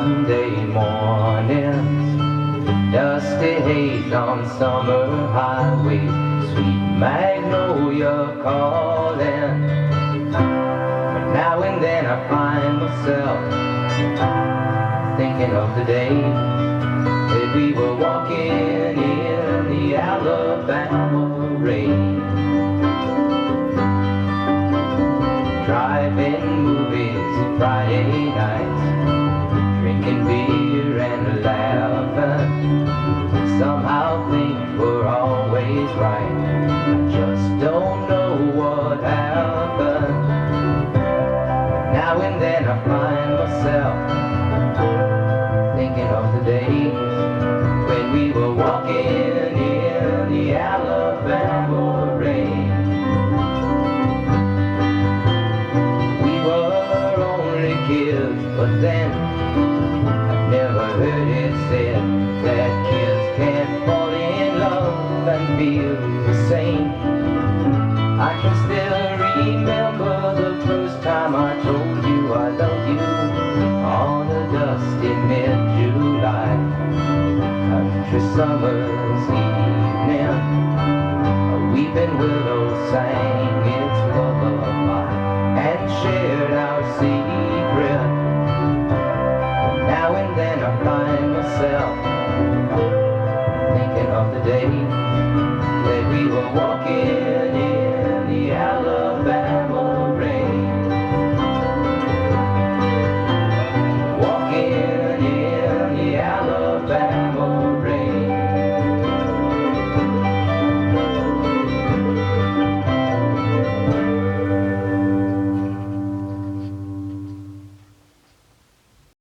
Sunday mornings, dusty haze on summer highways, sweet magnolia calling. But now and then I find myself thinking of the days that we were walking in the Alabama rain, driving movies Friday nights, drinking beer and laughing. Somehow things were always right. I just don't know what happened. Now and then I find myself thinking of the days when we were walking in the Alabama rain. We were only kids, but then I've never heard it said that kids can't fall in love and feel the same. I can still remember the first time I told you I love you on a dusty mid-July country summer's evening. A weeping willow sang in